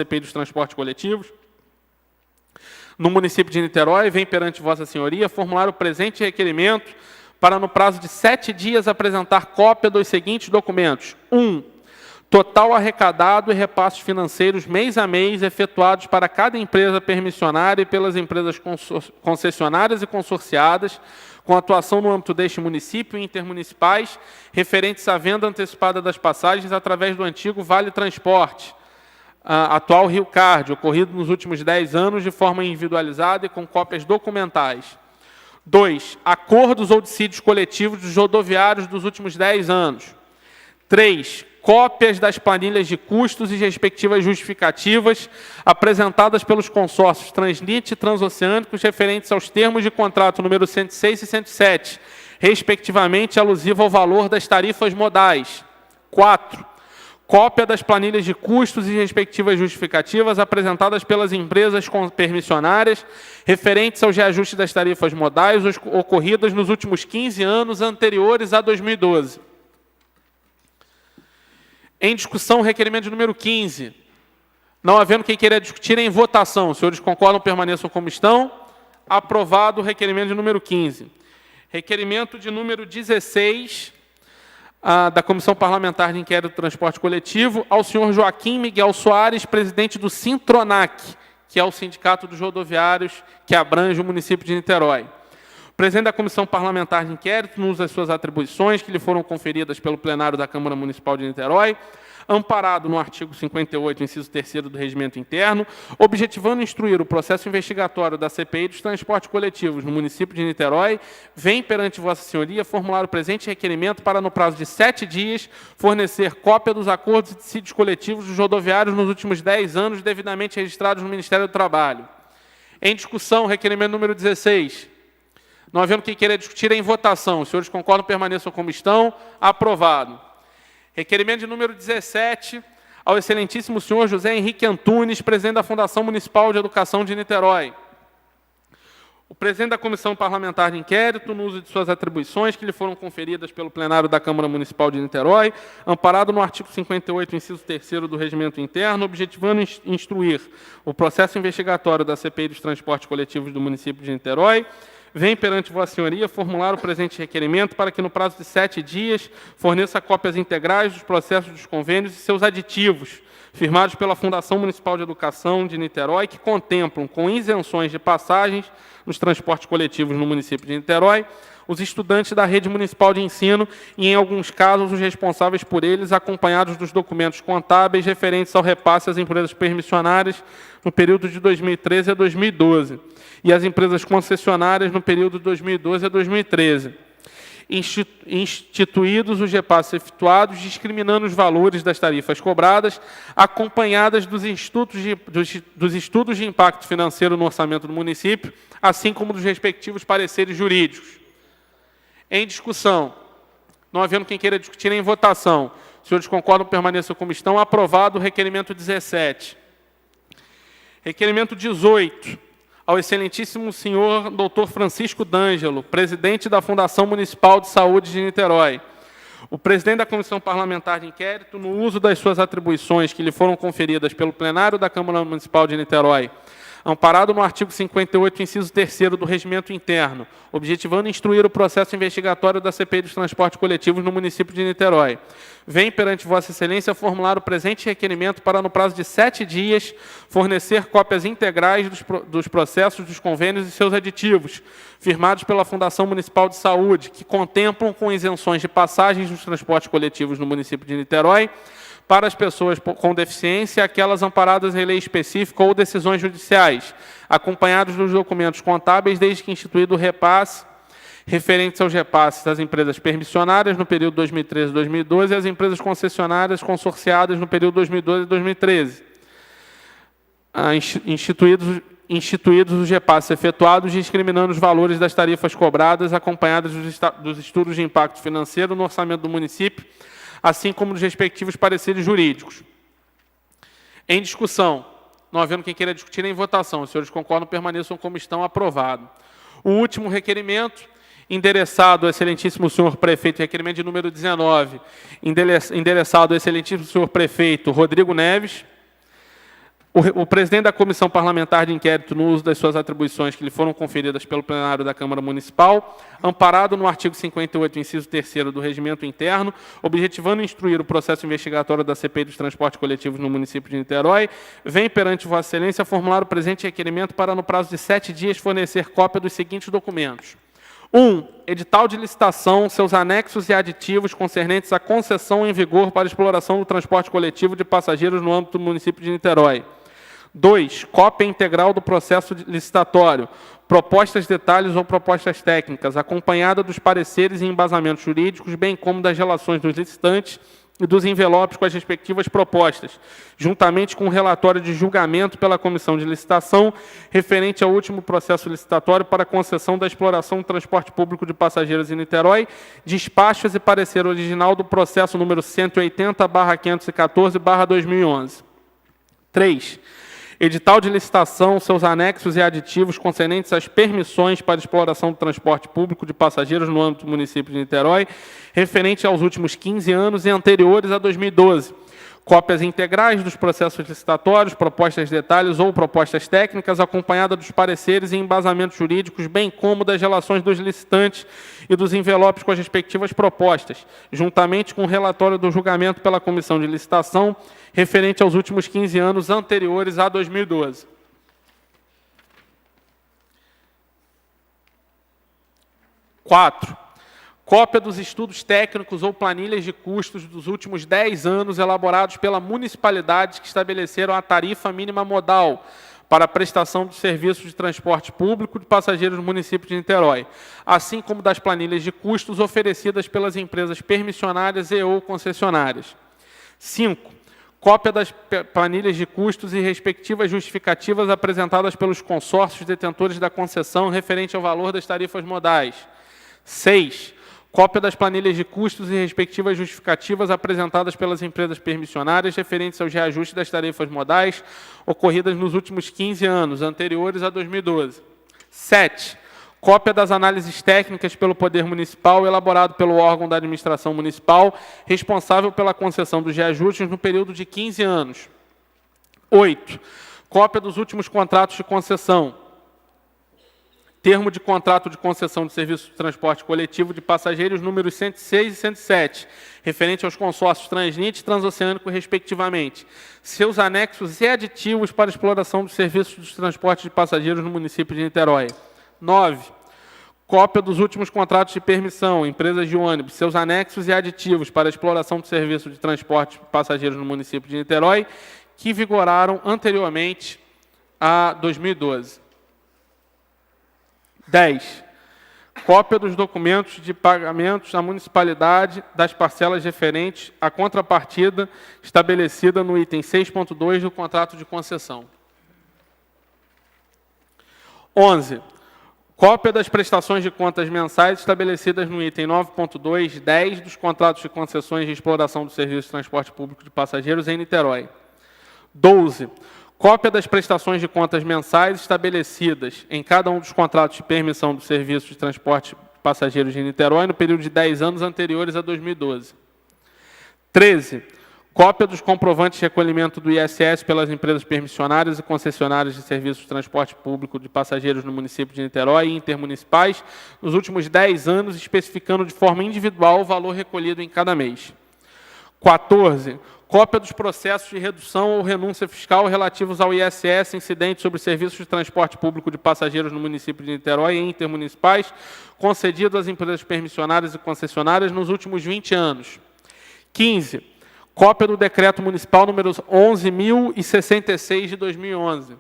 CPI dos transportes coletivos, no município de Niterói, vem perante Vossa Senhoria formular o presente requerimento para, no prazo de 7 dias, apresentar cópia dos seguintes documentos. 1. Total arrecadado e repasses financeiros mês a mês efetuados para cada empresa permissionária e pelas empresas concessionárias e consorciadas, com atuação no âmbito deste município e intermunicipais, referentes à venda antecipada das passagens através do antigo Vale Transporte, atual Rio Card, ocorrido nos últimos 10 anos de forma individualizada e com cópias documentais. 2. Acordos ou dissídios coletivos dos rodoviários dos últimos 10 anos. 3. Cópias das planilhas de custos e respectivas justificativas apresentadas pelos consórcios Transnit e Transoceânicos referentes aos termos de contrato número 106 e 107, respectivamente alusivo ao valor das tarifas modais. 4. Cópia das planilhas de custos e respectivas justificativas apresentadas pelas empresas permissionárias referentes aos reajustes das tarifas modais ocorridas nos últimos 15 anos anteriores a 2012. Em discussão, requerimento de número 15. Não havendo quem queira discutir, em votação. Os senhores concordam, permaneçam como estão. Aprovado o requerimento de número 15. Requerimento de número 16, da Comissão Parlamentar de Inquérito do Transporte Coletivo, ao senhor Joaquim Miguel Soares, presidente do Sintronac, que é o Sindicato dos Rodoviários, que abrange o município de Niterói. O presidente da Comissão Parlamentar de Inquérito, no uso das suas atribuições, que lhe foram conferidas pelo plenário da Câmara Municipal de Niterói, amparado no artigo 58, inciso 3º do Regimento Interno, objetivando instruir o processo investigatório da CPI dos transportes coletivos no município de Niterói, vem perante Vossa Senhoria formular o presente requerimento para, no prazo de 7 dias, fornecer cópia dos acordos e dissídios coletivos dos rodoviários nos últimos 10 anos, devidamente registrados no Ministério do Trabalho. Em discussão, requerimento número 16. Não havendo quem queira discutir, em votação. Os senhores concordam, permaneçam como estão. Aprovado. Requerimento de número 17, ao excelentíssimo senhor José Henrique Antunes, presidente da Fundação Municipal de Educação de Niterói. O presidente da Comissão Parlamentar de Inquérito, no uso de suas atribuições, que lhe foram conferidas pelo plenário da Câmara Municipal de Niterói, amparado no artigo 58, inciso 3º do Regimento Interno, objetivando instruir o processo investigatório da CPI dos transportes coletivos do município de Niterói, vem perante Vossa Senhoria formular o presente requerimento para que, no prazo de 7 dias, forneça cópias integrais dos processos dos convênios e seus aditivos, firmados pela Fundação Municipal de Educação de Niterói, que contemplam, com isenções de passagens nos transportes coletivos no município de Niterói, os estudantes da rede municipal de ensino e, em alguns casos, os responsáveis por eles, acompanhados dos documentos contábeis referentes ao repasse às empresas permissionárias no período de 2013 a 2012 e às empresas concessionárias no período de 2012 a 2013. Instituídos os repasses efetuados, discriminando os valores das tarifas cobradas, acompanhadas dos estudos de impacto financeiro no orçamento do município, assim como dos respectivos pareceres jurídicos. Em discussão, não havendo quem queira discutir, em votação. Os senhores concordam, permaneçam como estão. Aprovado o requerimento 17. Requerimento 18, ao excelentíssimo senhor Dr. Francisco D'Angelo, presidente da Fundação Municipal de Saúde de Niterói. O presidente da Comissão Parlamentar de Inquérito, no uso das suas atribuições que lhe foram conferidas pelo plenário da Câmara Municipal de Niterói, amparado no artigo 58, inciso 3º do Regimento Interno, objetivando instruir o processo investigatório da CPI dos transportes coletivos no município de Niterói, vem perante Vossa Excelência formular o presente requerimento para, no prazo de 7 dias, fornecer cópias integrais dos processos dos convênios e seus aditivos, firmados pela Fundação Municipal de Saúde, que contemplam, com isenções de passagens dos transportes coletivos no município de Niterói, para as pessoas com deficiência, aquelas amparadas em lei específica ou decisões judiciais, acompanhados dos documentos contábeis, desde que instituído o repasse, referentes aos repasses das empresas permissionárias no período 2013-2012 e as empresas concessionárias consorciadas no período 2012-2013. Instituídos os repasses efetuados, discriminando os valores das tarifas cobradas, acompanhadas dos estudos de impacto financeiro no orçamento do município, assim como dos respectivos pareceres jurídicos. Em discussão, não havendo quem queira discutir, em votação. Os senhores concordam, permaneçam como estão. Aprovado. O último requerimento, endereçado ao excelentíssimo senhor prefeito, requerimento de número 19, endereçado ao excelentíssimo senhor prefeito Rodrigo Neves, O presidente da Comissão Parlamentar de Inquérito, no uso das suas atribuições que lhe foram conferidas pelo plenário da Câmara Municipal, amparado no artigo 58, inciso 3º do Regimento Interno, objetivando instruir o processo investigatório da CPI dos transportes coletivos no município de Niterói, vem perante Vossa Excelência formular o presente requerimento para, no prazo de 7 dias, fornecer cópia dos seguintes documentos. 1. Edital de licitação, seus anexos e aditivos concernentes à concessão em vigor para exploração do transporte coletivo de passageiros no âmbito do município de Niterói. 2. Cópia integral do processo licitatório, propostas, detalhes ou propostas técnicas, acompanhada dos pareceres e embasamentos jurídicos, bem como das relações dos licitantes e dos envelopes com as respectivas propostas, juntamente com o relatório de julgamento pela Comissão de Licitação, referente ao último processo licitatório para a concessão da exploração do transporte público de passageiros em Niterói, despachos e parecer original do processo número 180/514/2011. 3. Edital de licitação, seus anexos e aditivos concernentes às permissões para exploração do transporte público de passageiros no âmbito do município de Niterói, referente aos últimos 15 anos e anteriores a 2012. Cópias integrais dos processos licitatórios, propostas de detalhes ou propostas técnicas, acompanhada dos pareceres e embasamentos jurídicos, bem como das relações dos licitantes e dos envelopes com as respectivas propostas, juntamente com o relatório do julgamento pela Comissão de Licitação, referente aos últimos 15 anos anteriores a 2012. 4. Cópia dos estudos técnicos ou planilhas de custos dos últimos 10 anos elaborados pela municipalidade que estabeleceram a tarifa mínima modal para a prestação de serviços de transporte público de passageiros no município de Niterói, assim como das planilhas de custos oferecidas pelas empresas permissionárias e ou concessionárias. 5. Cópia das planilhas de custos e respectivas justificativas apresentadas pelos consórcios detentores da concessão referente ao valor das tarifas modais. 6. Cópia das planilhas de custos e respectivas justificativas apresentadas pelas empresas permissionárias referentes aos reajustes das tarifas modais ocorridas nos últimos 15 anos, anteriores a 2012. 7. Cópia das análises técnicas pelo Poder Municipal elaborado pelo órgão da administração municipal responsável pela concessão dos reajustes no período de 15 anos. 8. Cópia dos últimos contratos de concessão. Termo de contrato de concessão de serviço de transporte coletivo de passageiros números 106 e 107, referente aos consórcios Transnit e Transoceânico, respectivamente. Seus anexos e aditivos para exploração dos serviços de transporte de passageiros no município de Niterói. 9. Cópia dos últimos contratos de permissão, empresas de ônibus, seus anexos e aditivos para exploração de serviço de transporte de passageiros no município de Niterói, que vigoraram anteriormente a 2012. 10. Cópia dos documentos de pagamentos à municipalidade das parcelas referentes à contrapartida estabelecida no item 6.2 do contrato de concessão. 11. Cópia das prestações de contas mensais estabelecidas no item 9.2.10 dos contratos de concessões de exploração do serviço de transporte público de passageiros em Niterói. 12. Cópia das prestações de contas mensais estabelecidas em cada um dos contratos de permissão do serviço de transporte de passageiros de Niterói no período de 10 anos anteriores a 2012. 13. Cópia dos comprovantes de recolhimento do ISS pelas empresas permissionárias e concessionárias de serviços de transporte público de passageiros no município de Niterói e intermunicipais nos últimos 10 anos, especificando de forma individual o valor recolhido em cada mês. 14. Cópia dos processos de redução ou renúncia fiscal relativos ao ISS incidente sobre serviços de transporte público de passageiros no município de Niterói e intermunicipais, concedido às empresas permissionárias e concessionárias nos últimos 20 anos. 15. Cópia do Decreto Municipal número 11.066 de 2011.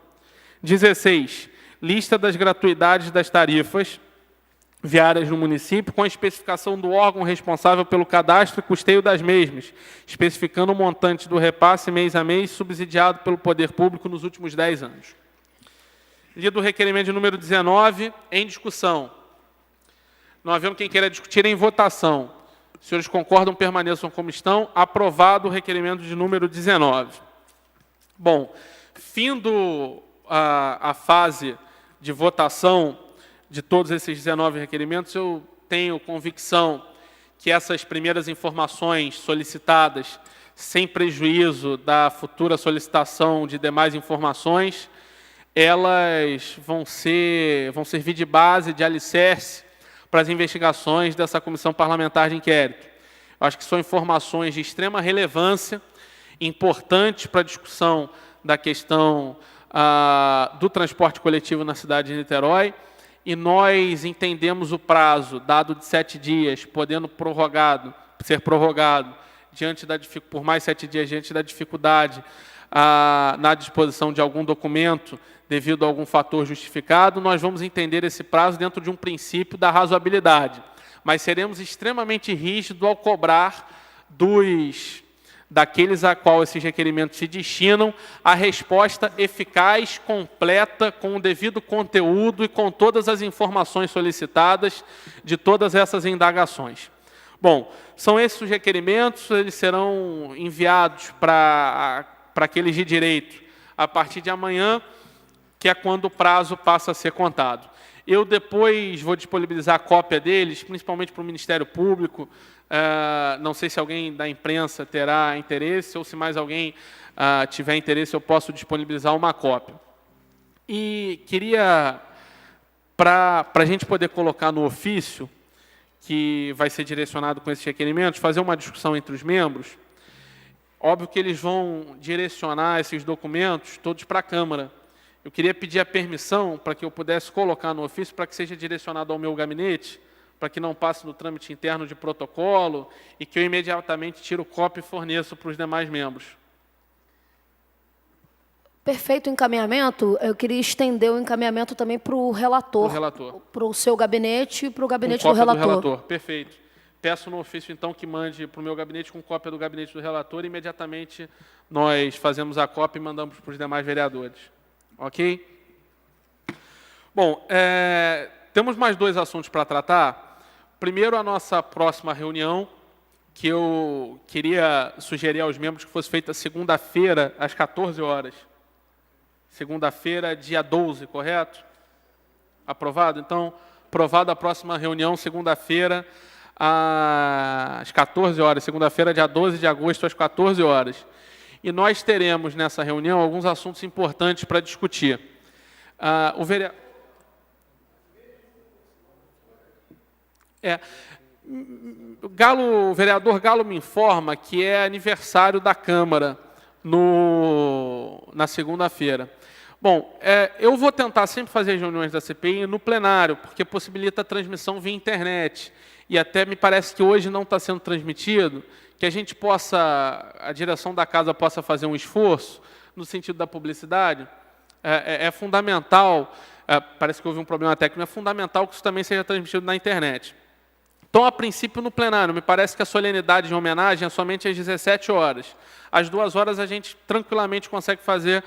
16. Lista das gratuidades das tarifas viárias no município, com a especificação do órgão responsável pelo cadastro e custeio das mesmas, especificando o montante do repasse mês a mês subsidiado pelo poder público nos últimos 10 anos. Lido o requerimento de número 19, em discussão. Não havendo quem queira discutir, em votação. Os senhores concordam, permaneçam como estão. Aprovado o requerimento de número 19. Bom, findo a fase de votação de todos esses 19 requerimentos, eu tenho convicção que essas primeiras informações solicitadas sem prejuízo da futura solicitação de demais informações, elas vão servir de base, de alicerce para as investigações dessa comissão parlamentar de inquérito. Eu acho que são informações de extrema relevância, importantes para a discussão da questão do transporte coletivo na cidade de Niterói, e nós entendemos o prazo, dado de 7 dias, podendo ser prorrogado por mais 7 dias, diante da dificuldade na disposição de algum documento, devido a algum fator justificado, nós vamos entender esse prazo dentro de um princípio da razoabilidade. Mas seremos extremamente rígidos ao cobrar daqueles a qual esses requerimentos se destinam a resposta eficaz, completa, com o devido conteúdo e com todas as informações solicitadas de todas essas indagações. Bom, são esses os requerimentos, eles serão enviados para aqueles de direito a partir de amanhã, que é quando o prazo passa a ser contado. Eu depois vou disponibilizar a cópia deles, principalmente para o Ministério Público. Não sei se alguém da imprensa terá interesse, ou se mais alguém tiver interesse, eu posso disponibilizar uma cópia. E queria, para a gente poder colocar no ofício, que vai ser direcionado com esses requerimentos, fazer uma discussão entre os membros. Óbvio que eles vão direcionar esses documentos todos para a Câmara. Eu queria pedir a permissão para que eu pudesse colocar no ofício, para que seja direcionado ao meu gabinete, para que não passe no trâmite interno de protocolo e que eu imediatamente tiro cópia e forneço para os demais membros. Perfeito o encaminhamento. Eu queria estender o encaminhamento também para o relator. Para o seu gabinete e para o gabinete do relator. Perfeito. Peço no ofício, então, que mande para o meu gabinete com cópia do gabinete do relator e imediatamente nós fazemos a cópia e mandamos para os demais vereadores. Ok? Bom, temos mais 2 assuntos para tratar. Primeiro, a nossa próxima reunião, que eu queria sugerir aos membros que fosse feita segunda-feira, às 14 horas. Segunda-feira, dia 12, correto? Aprovado? Então, aprovada a próxima reunião, segunda-feira, às 14 horas. Segunda-feira, dia 12 de agosto, às 14 horas. E nós teremos nessa reunião alguns assuntos importantes para discutir. O vereador Galo me informa que é aniversário da Câmara na segunda-feira. Bom, eu vou tentar sempre fazer as reuniões da CPI no plenário, porque possibilita a transmissão via internet. E até me parece que hoje não está sendo transmitido, que a gente a direção da casa possa fazer um esforço no sentido da publicidade. É fundamental, parece que houve um problema técnico, é fundamental que isso também seja transmitido na internet. Então, a princípio, no plenário, me parece que a solenidade de homenagem é somente às 17 horas. Às 2 horas, a gente tranquilamente consegue fazer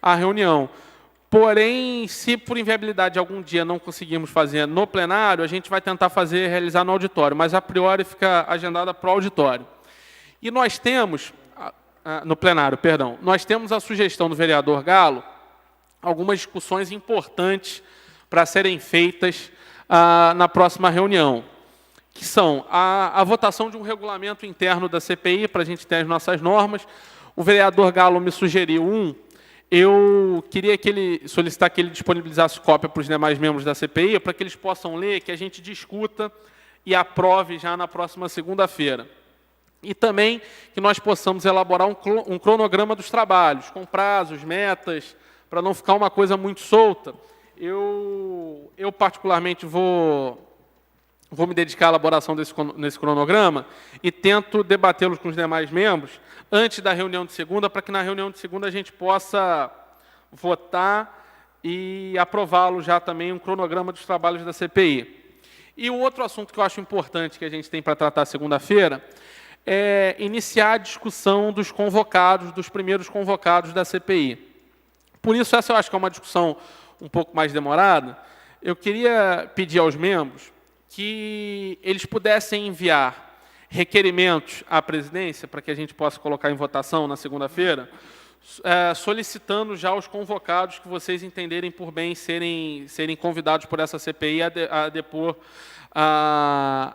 a reunião. Porém, se por inviabilidade algum dia não conseguirmos fazer no plenário, a gente vai tentar realizar no auditório, mas a priori fica agendada para o auditório. E nós temos, no plenário, perdão, nós temos a sugestão do vereador Galo, algumas discussões importantes para serem feitas na próxima reunião, que são a votação de um regulamento interno da CPI, para a gente ter as nossas normas. O vereador Galo me sugeriu eu queria solicitar que ele disponibilizasse cópia para os demais membros da CPI, para que eles possam ler, que a gente discuta e aprove já na próxima segunda-feira. E também que nós possamos elaborar um cronograma dos trabalhos, com prazos, metas, para não ficar uma coisa muito solta. Eu particularmente, vou me dedicar à elaboração desse cronograma e tento debatê-los com os demais membros antes da reunião de segunda, para que na reunião de segunda a gente possa votar e aprová-lo já também um cronograma dos trabalhos da CPI. E o outro assunto que eu acho importante que a gente tem para tratar segunda-feira é iniciar a discussão dos primeiros convocados da CPI. Por isso, essa eu acho que é uma discussão um pouco mais demorada. Eu queria pedir aos membros que eles pudessem enviar requerimentos à presidência, para que a gente possa colocar em votação na segunda-feira, solicitando já os convocados que vocês entenderem por bem serem convidados por essa CPI a depor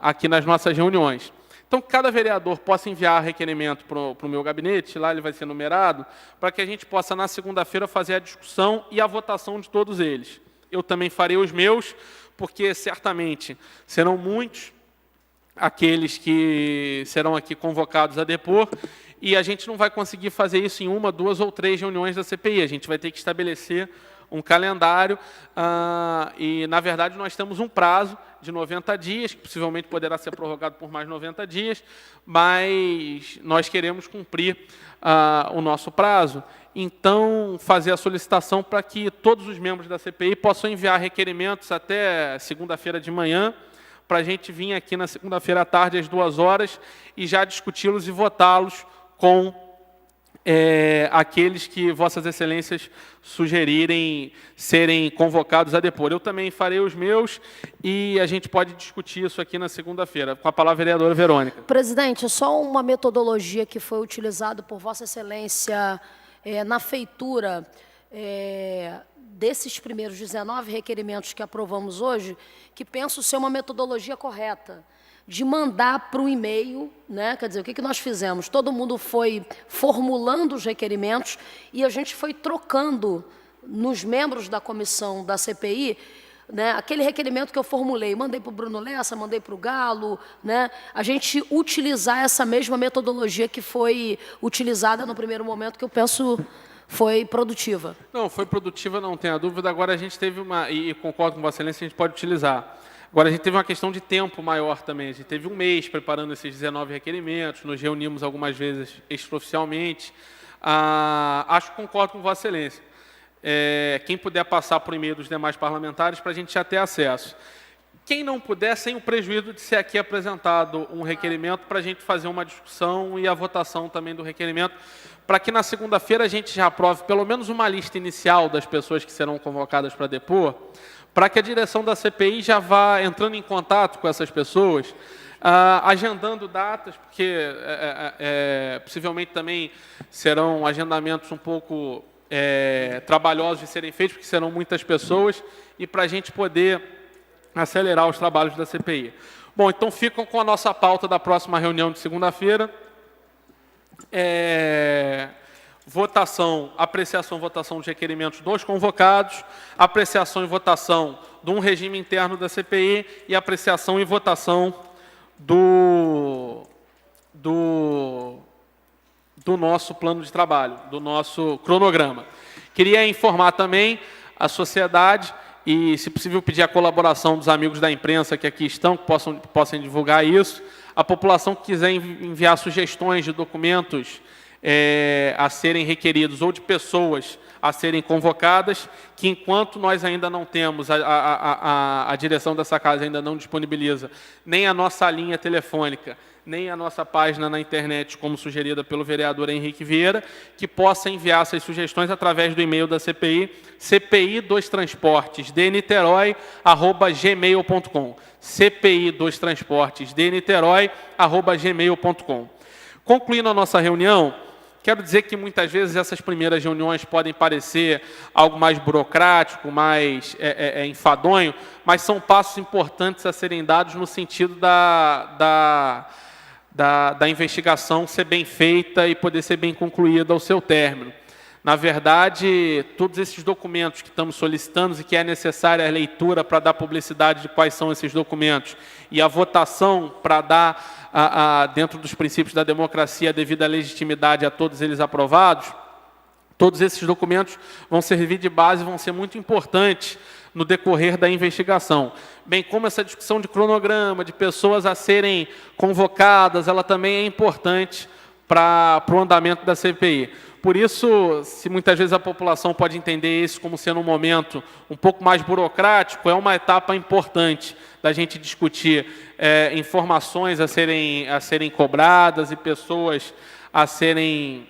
aqui nas nossas reuniões. Então, que cada vereador possa enviar requerimento para o meu gabinete, lá ele vai ser numerado, para que a gente possa, na segunda-feira, fazer a discussão e a votação de todos eles. Eu também farei os meus, porque certamente serão muitos aqueles que serão aqui convocados a depor, e a gente não vai conseguir fazer isso em 1, 2 ou 3 reuniões da CPI. A gente vai ter que estabelecer um calendário, e, na verdade, nós temos um prazo de 90 dias, que possivelmente poderá ser prorrogado por mais 90 dias, mas nós queremos cumprir o nosso prazo. Então, fazer a solicitação para que todos os membros da CPI possam enviar requerimentos até segunda-feira de manhã, para a gente vir aqui na segunda-feira à tarde, às 2 horas, e já discuti-los e votá-los com aqueles que Vossas Excelências sugerirem serem convocados a depor. Eu também farei os meus e a gente pode discutir isso aqui na segunda-feira. Com a palavra, a vereadora Verônica. Presidente, só uma metodologia que foi utilizada por Vossa Excelência na feitura desses primeiros 19 requerimentos que aprovamos hoje, que penso ser uma metodologia correta, de mandar para o e-mail, né? Quer dizer, o que nós fizemos? Todo mundo foi formulando os requerimentos e a gente foi trocando nos membros da comissão da CPI, né? Aquele requerimento que eu formulei, mandei para o Bruno Lessa, mandei para o Galo, né? A gente utilizar essa mesma metodologia que foi utilizada no primeiro momento, que eu penso foi produtiva. Não, foi produtiva, não tenha dúvida. Agora a gente teve e concordo com Vossa Excelência, a gente pode utilizar. Agora, a gente teve uma questão de tempo maior também. A gente teve um mês preparando esses 19 requerimentos, nos reunimos algumas vezes extraoficialmente. Acho que concordo com Vossa Excelência. Quem puder passar por e-mail dos demais parlamentares, para a gente já ter acesso. Quem não puder, sem o prejuízo de ser aqui apresentado um requerimento, para a gente fazer uma discussão e a votação também do requerimento, para que na segunda-feira a gente já aprove pelo menos uma lista inicial das pessoas que serão convocadas para depor, para que a direção da CPI já vá entrando em contato com essas pessoas, agendando datas, porque possivelmente também serão agendamentos um pouco trabalhosos de serem feitos, porque serão muitas pessoas, e para a gente poder acelerar os trabalhos da CPI. Bom, então ficam com a nossa pauta da próxima reunião de segunda-feira. Votação, apreciação e votação dos requerimentos dos convocados, apreciação e votação de um regime interno da CPI e apreciação e votação do nosso plano de trabalho, do nosso cronograma. Queria informar também a sociedade e, se possível, pedir a colaboração dos amigos da imprensa que aqui estão, que possam divulgar isso. A população que quiser enviar sugestões de documentos a serem requeridos ou de pessoas a serem convocadas, que enquanto nós ainda não temos, a direção dessa casa ainda não disponibiliza nem a nossa linha telefônica, nem a nossa página na internet, como sugerida pelo vereador Henrique Vieira, que possa enviar essas sugestões através do e-mail da CPI, cpi2transportesdeniterói@gmail.com, cpi2transportesdeniterói@gmail.com. Concluindo a nossa reunião, quero dizer que muitas vezes essas primeiras reuniões podem parecer algo mais burocrático, mais enfadonho, mas são passos importantes a serem dados no sentido da investigação ser bem feita e poder ser bem concluída ao seu término. Na verdade, todos esses documentos que estamos solicitando e que é necessária a leitura para dar publicidade de quais são esses documentos e a votação para dar, dentro dos princípios da democracia, a devida legitimidade a todos eles aprovados, todos esses documentos vão servir de base e vão ser muito importantes no decorrer da investigação. Bem como essa discussão de cronograma, de pessoas a serem convocadas, ela também é importante para o andamento da CPI. Por isso, se muitas vezes a população pode entender isso como sendo um momento um pouco mais burocrático, é uma etapa importante da gente discutir informações a serem cobradas e pessoas a serem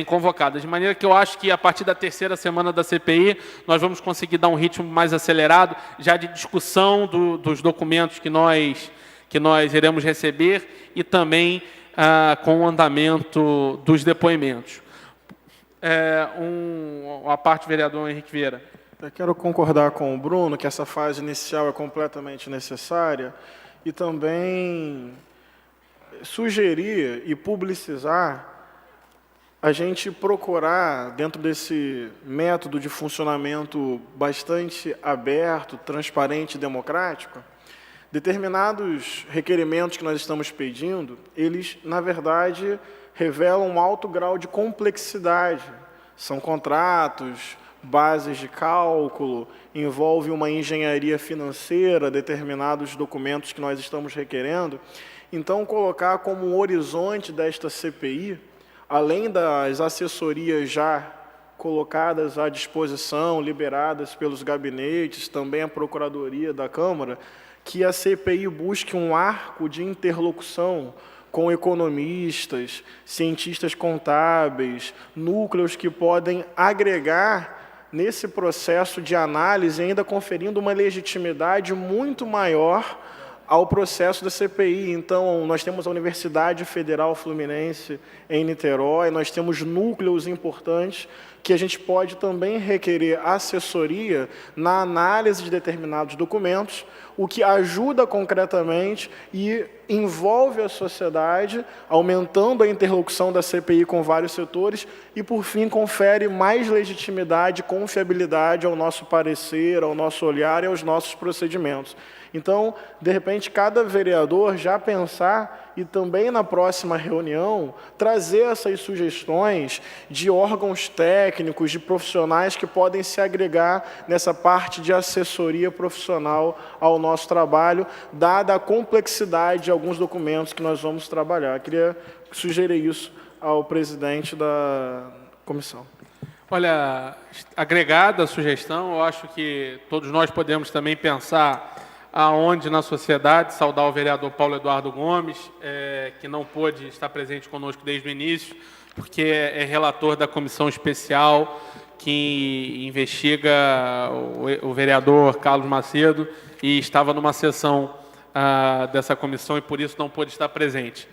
convocadas. De maneira que eu acho que a partir da terceira semana da CPI, nós vamos conseguir dar um ritmo mais acelerado, já de discussão dos documentos que nós iremos receber e também com o andamento dos depoimentos. A parte, vereador Henrique Vieira. Eu quero concordar com o Bruno que essa fase inicial é completamente necessária e também sugerir e publicizar a gente procurar, dentro desse método de funcionamento bastante aberto, transparente e democrático, determinados requerimentos que nós estamos pedindo, eles, na verdade, revelam um alto grau de complexidade. São contratos, bases de cálculo, envolve uma engenharia financeira, determinados documentos que nós estamos requerendo. Então, colocar como um horizonte desta CPI, além das assessorias já colocadas à disposição, liberadas pelos gabinetes, também a Procuradoria da Câmara, que a CPI busque um arco de interlocução com economistas, cientistas contábeis, núcleos que podem agregar nesse processo de análise, ainda conferindo uma legitimidade muito maior ao processo da CPI. Então, nós temos a Universidade Federal Fluminense em Niterói, nós temos núcleos importantes que a gente pode também requerer assessoria na análise de determinados documentos, o que ajuda concretamente e envolve a sociedade, aumentando a interlocução da CPI com vários setores e, por fim, confere mais legitimidade e confiabilidade ao nosso parecer, ao nosso olhar e aos nossos procedimentos. Então, de repente, cada vereador já pensar e também na próxima reunião trazer essas sugestões de órgãos técnicos, de profissionais que podem se agregar nessa parte de assessoria profissional ao nosso trabalho, dada a complexidade de alguns documentos que nós vamos trabalhar. Queria sugerir isso ao presidente da comissão. Olha, agregada a sugestão, eu acho que todos nós podemos também pensar aonde na sociedade, saudar o vereador Paulo Eduardo Gomes, que não pôde estar presente conosco desde o início, porque é relator da comissão especial que investiga o vereador Carlos Macedo e estava numa sessão dessa comissão e por isso não pôde estar presente.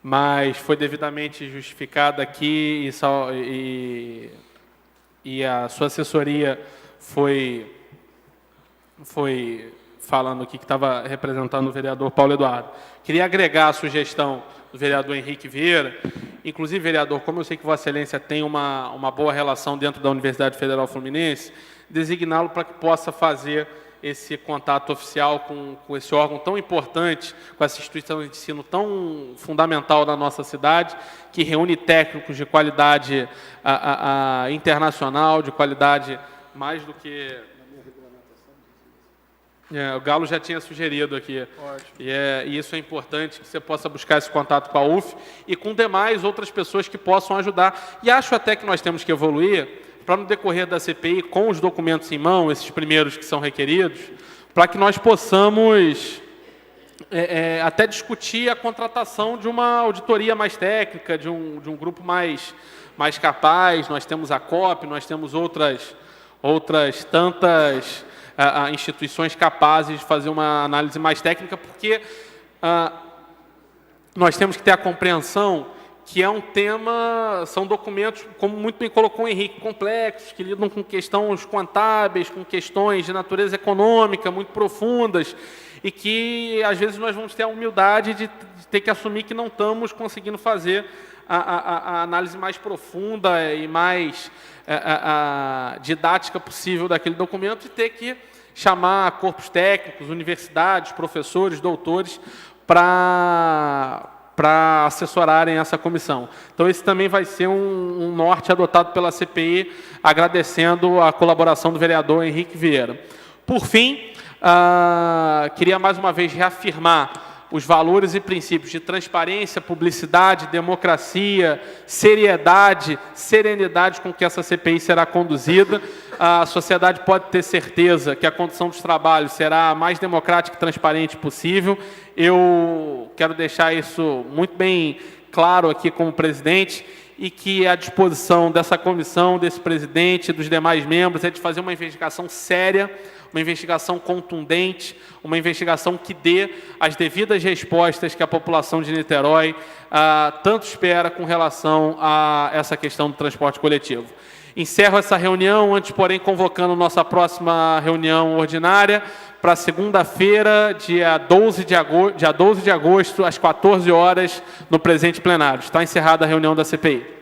Mas foi devidamente justificado aqui e a sua assessoria foi falando aqui que estava representando o vereador Paulo Eduardo. Queria agregar a sugestão do vereador Henrique Vieira. Inclusive, vereador, como eu sei que Vossa Excelência tem uma boa relação dentro da Universidade Federal Fluminense, designá-lo para que possa fazer esse contato oficial com esse órgão tão importante, com essa instituição de ensino tão fundamental da nossa cidade, que reúne técnicos de qualidade internacional, de qualidade mais do que... o Galo já tinha sugerido aqui. Ótimo. E isso é importante, que você possa buscar esse contato com a UF e com demais outras pessoas que possam ajudar. E acho até que nós temos que evoluir para, no decorrer da CPI, com os documentos em mão, esses primeiros que são requeridos, para que nós possamos até discutir a contratação de uma auditoria mais técnica, de um grupo mais capaz. Nós temos a COP, nós temos outras tantas... instituições capazes de fazer uma análise mais técnica, porque nós temos que ter a compreensão que é um tema, são documentos, como muito bem colocou o Henrique, complexos, que lidam com questões contábeis, com questões de natureza econômica muito profundas, e que, às vezes, nós vamos ter a humildade de ter que assumir que não estamos conseguindo fazer a análise mais profunda e mais didática possível daquele documento e ter que chamar corpos técnicos, universidades, professores, doutores para assessorarem essa comissão. Então, esse também vai ser um norte adotado pela CPI, agradecendo a colaboração do vereador Henrique Vieira. Por fim, queria mais uma vez reafirmar os valores e princípios de transparência, publicidade, democracia, seriedade, serenidade com que essa CPI será conduzida. A sociedade pode ter certeza que a condução dos trabalhos será a mais democrática e transparente possível. Eu quero deixar isso muito bem claro aqui como presidente e que a disposição dessa comissão, desse presidente e dos demais membros é de fazer uma investigação séria, uma investigação contundente, uma investigação que dê as devidas respostas que a população de Niterói tanto espera com relação a essa questão do transporte coletivo. Encerro essa reunião, antes, porém, convocando nossa próxima reunião ordinária para segunda-feira, dia 12 de agosto, às 14 horas, no presente plenário. Está encerrada a reunião da CPI.